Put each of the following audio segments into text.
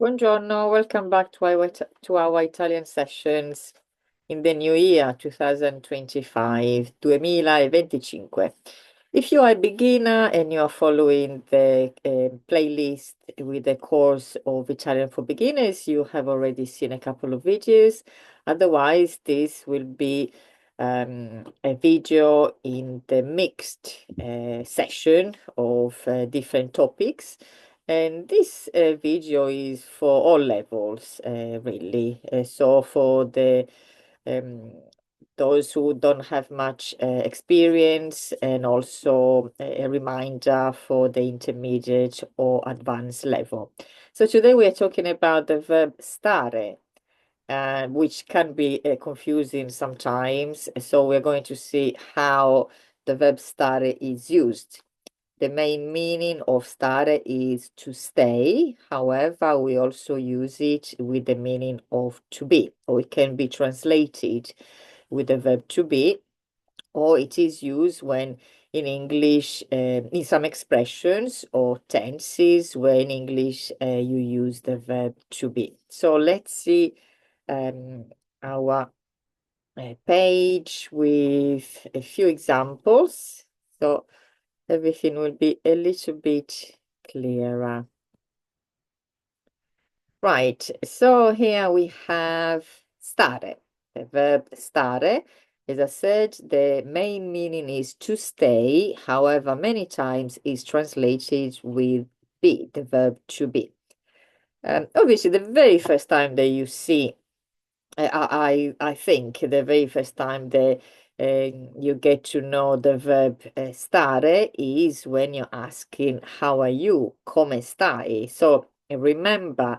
Buongiorno, welcome back to our Italian sessions in the new year 2025, 2025. If you are a beginner and you are following the playlist with the course of Italian for Beginners, you have already seen a couple of videos. Otherwise, this will be a video in the mixed session of different topics. And this video is for all levels, really. So for the um, those who don't have much experience, and also a reminder for the intermediate or advanced level. So today we are talking about the verb stare, which can be confusing sometimes. So we're going to see how the verb stare is used. The main meaning of stare is to stay. However, we also use it with the meaning of to be, or it can be translated with the verb to be, or it is used when in English, in some expressions or tenses, where in English you use the verb to be. So let's see our page with a few examples. So everything will be a little bit clearer. Right, so here we have stare. The verb stare, as I said, the main meaning is to stay. However, many times is translated with be, the verb to be. Obviously, the very first time that you see, I think the very first time that you get to know the verb stare is when you're asking, how are you? Come stai? So remember,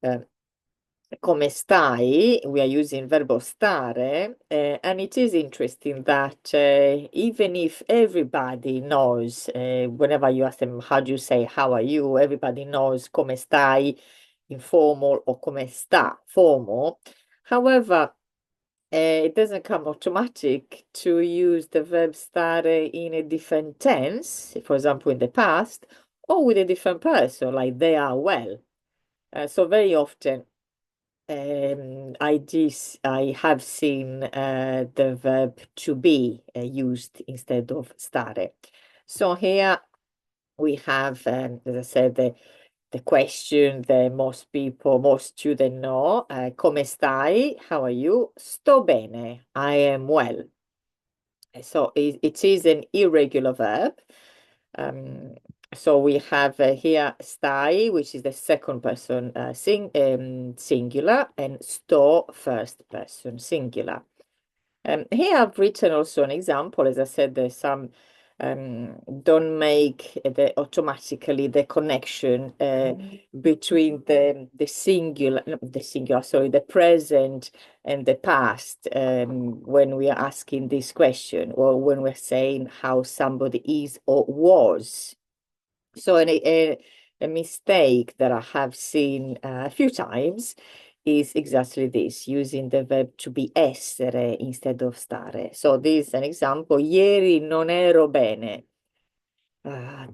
come stai, we are using verbo stare, and it is interesting that even if everybody knows, whenever you ask them, how do you say, how are you? Everybody knows come stai, informal, or come sta, formal. However, it doesn't come automatic to use the verb stare in a different tense, for example, in the past, or with a different person, like they are well. So very often, I have seen the verb to be used instead of stare. So here we have, as I said, the question that most students know, come stai? How are you? Sto bene, I am well. So it is an irregular verb. So we have here stai, which is the second person singular, and sto first person singular. Here I've written also an example. As I said, there's some don't make automatically the connection between the present and the past when we are asking this question, or when we're saying how somebody is or was. So a mistake that I have seen a few times is exactly this, using the verb to be essere instead of stare. So this is an example. Ieri non ero bene.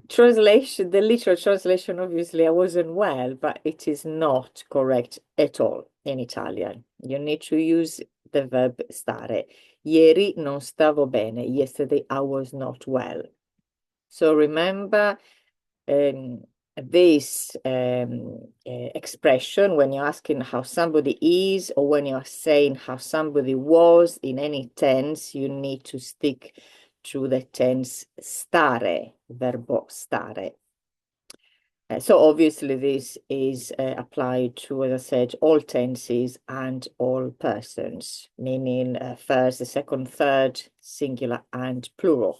Translation, the literal translation, obviously, I wasn't well, but it is not correct at all in Italian. You need to use the verb stare. Ieri non stavo bene. Yesterday I was not well. So remember, this expression when you're asking how somebody is, or when you're saying how somebody was in any tense, you need to stick to the tense stare, verbo stare. So obviously this is applied to, as I said, all tenses and all persons, meaning first, second, third, singular and plural.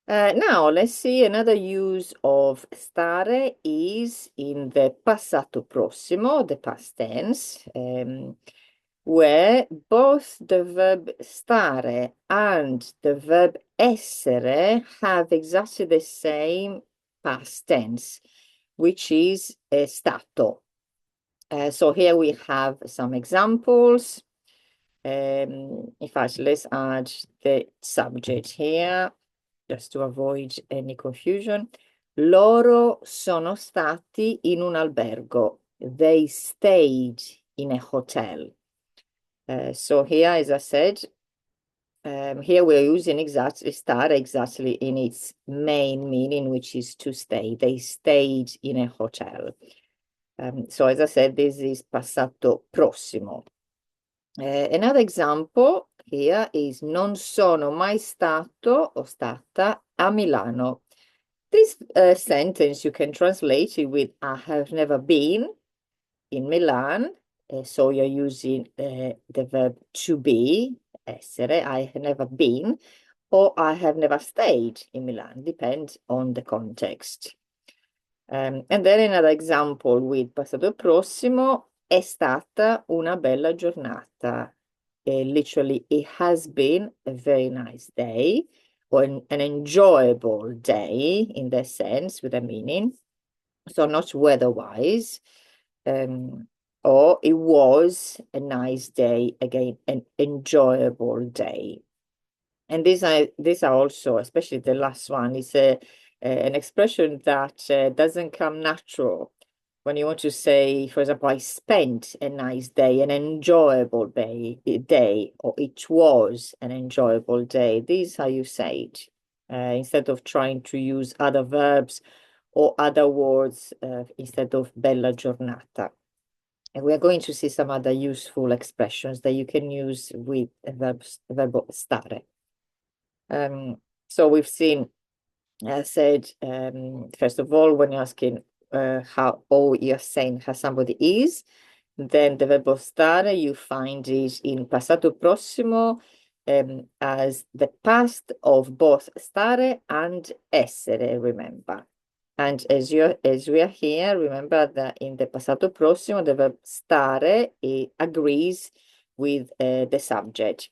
Now, let's see another use of stare is in the passato prossimo, the past tense, where both the verb stare and the verb essere have exactly the same past tense, which is stato. So here we have some examples. Let's add the subject here, just to avoid any confusion. Loro sono stati in un albergo. they stayed in a hotel. So here, as I said, here we're using stare exactly in its main meaning, which is to stay. They stayed in a hotel. So as I said, this is passato prossimo. Another example here is non sono mai stato o stata a Milano. This sentence you can translate it with I have never been in Milan. So you're using the verb to be, essere, I have never been, or I have never stayed in Milan, depends on the context. And then another example with passato prossimo, è stata una bella giornata. Literally, it has been a very nice day, or an enjoyable day in that sense, with a meaning. So not weather-wise. Or it was a nice day, again, an enjoyable day. And these are also, especially the last one, is an expression that doesn't come natural. When you want to say, for example, I spent a nice day, an enjoyable day, or it was an enjoyable day. This is how you say it. Instead of trying to use other verbs or other words instead of bella giornata. And we are going to see some other useful expressions that you can use with a verb stare. So we've seen, said, first of all, when you're asking how, or you're saying how somebody is, then the verb stare, you find it in passato prossimo as the past of both stare and essere, remember. And as we are here, remember that in the passato prossimo, the verb stare agrees with the subject.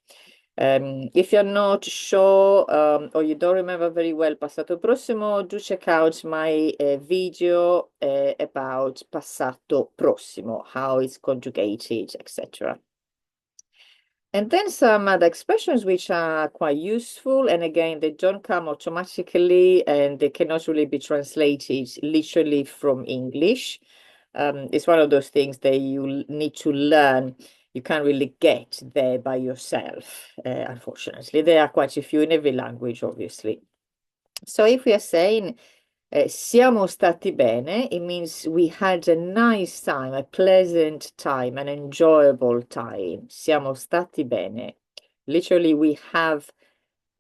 If you're not sure or you don't remember very well passato prossimo, do check out my video about passato prossimo, how it's conjugated, etc. And then some other expressions which are quite useful. And again, they don't come automatically and they cannot really be translated literally from English. It's one of those things that you need to learn. You can't really get there by yourself, unfortunately. There are quite a few in every language, obviously. So if we are saying siamo stati bene, it means we had a nice time, a pleasant time, an enjoyable time. Siamo stati bene. Literally, we have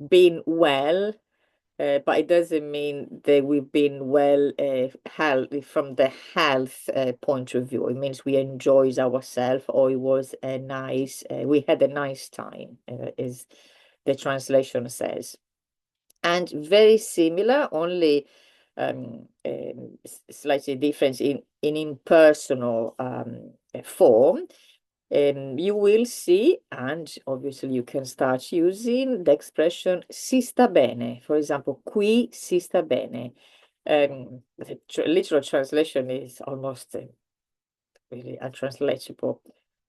been well, but it doesn't mean that we've been well from the health point of view. It means we enjoyed ourselves, or it was a nice, we had a nice time, as the translation says. And very similar, only slightly different in impersonal form. You will see, and obviously you can start using the expression si sta bene. For example, qui si sta bene. The literal translation is almost really untranslatable.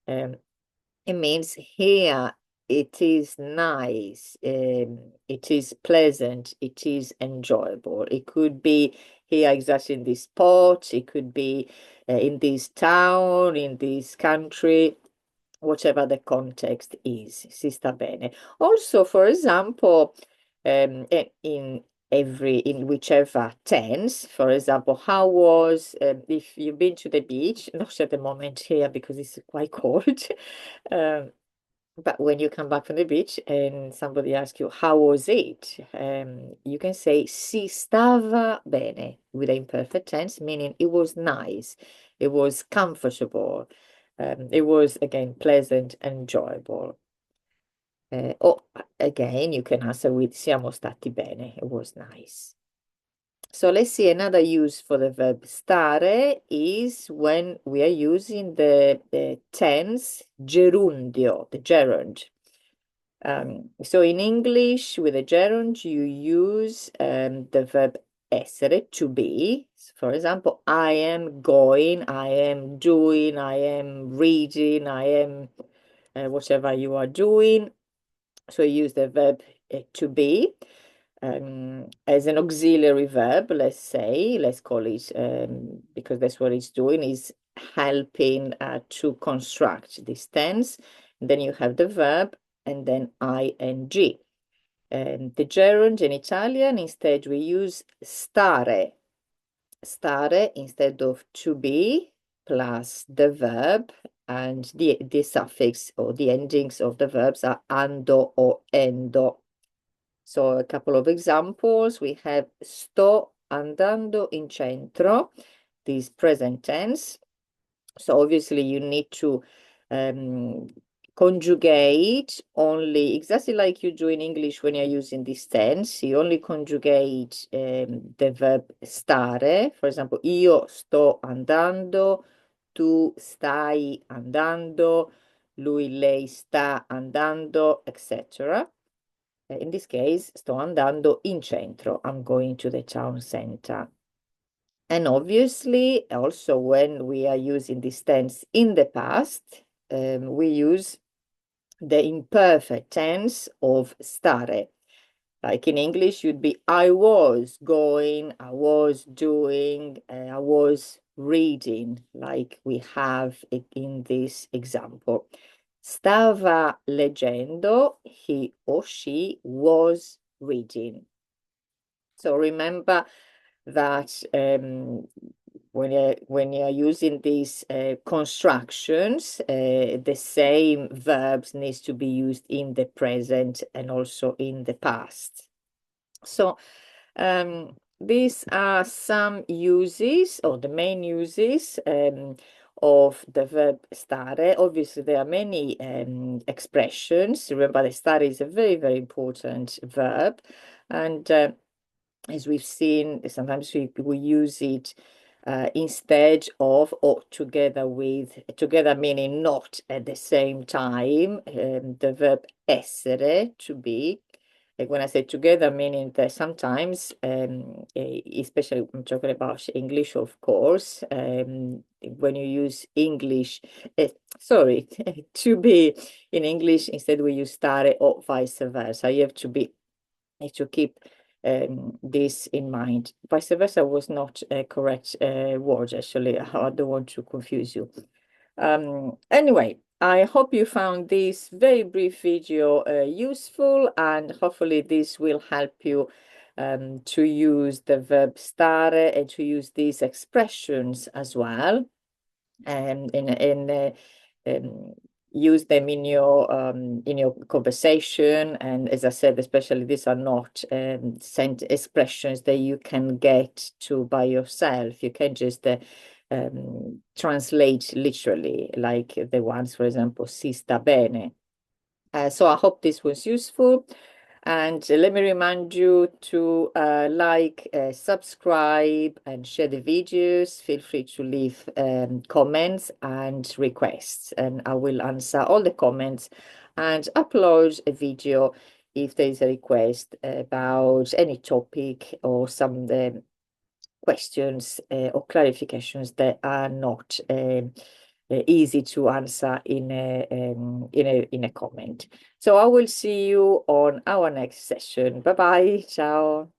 It means here it is nice, it is pleasant, it is enjoyable. It could be here exactly in this spot, it could be in this town, in this country, whatever the context is, si sta bene. Also, for example, in whichever tense, for example, how was, if you've been to the beach, not at the moment here because it's quite cold, but when you come back from the beach and somebody asks you, how was it? You can say si stava bene with the imperfect tense, meaning it was nice, it was comfortable, it was, again, pleasant, enjoyable. Or again, you can answer with siamo stati bene, it was nice. So let's see, another use for the verb stare is when we are using the tense gerundio, the gerund. So in English, with the gerund, you use the verb essere, to be. For example, I am going, I am doing, I am reading, I am whatever you are doing. So you use the verb to be as an auxiliary verb, let's say, let's call it, because that's what it's doing, is helping to construct this tense. And then you have the verb and then ing. The gerund in Italian, instead we use stare. Stare instead of to be plus the verb, and the suffix or the endings of the verbs are ando or endo. So a couple of examples. We have sto andando in centro, this present tense. So obviously you need to conjugate only exactly like you do in English when you're using this tense. You only conjugate the verb stare. For example, io sto andando, tu stai andando, lui, lei sta andando, etc. In this case, sto andando in centro. I'm going to the town center. And obviously, also when we are using this tense in the past, we use the imperfect tense of stare. Like in English, you'd be I was going, I was doing, I was reading, like we have in this example. Stava leggendo, he or she was reading. So remember that when you're using these constructions, the same verbs needs to be used in the present and also in the past. So these are some uses, or the main uses of the verb stare. Obviously, there are many expressions. Remember, the stare is a very, very important verb. And as we've seen, sometimes we use it instead of or together with, together meaning not at the same time, the verb essere, to be. Like when I say together, meaning that sometimes, especially I'm talking about English, of course, when you use English, sorry, to be in English, instead we use stare or vice versa. You have to keep this in mind. Vice versa was not a correct word, actually. I don't want to confuse you. Anyway, I hope you found this very brief video useful, and hopefully this will help you to use the verb stare and to use these expressions as well. Um, use them in your conversation. And as I said, especially these are not sent expressions that you can get to by yourself. You can just translate literally, like the ones, for example, si sta bene. So I hope this was useful. And let me remind you to like, subscribe, and share the videos. Feel free to leave comments and requests, and I will answer all the comments and upload a video if there is a request about any topic or some questions or clarifications that are not easy to answer in a comment. So I will see you on our next session. Bye bye. Ciao.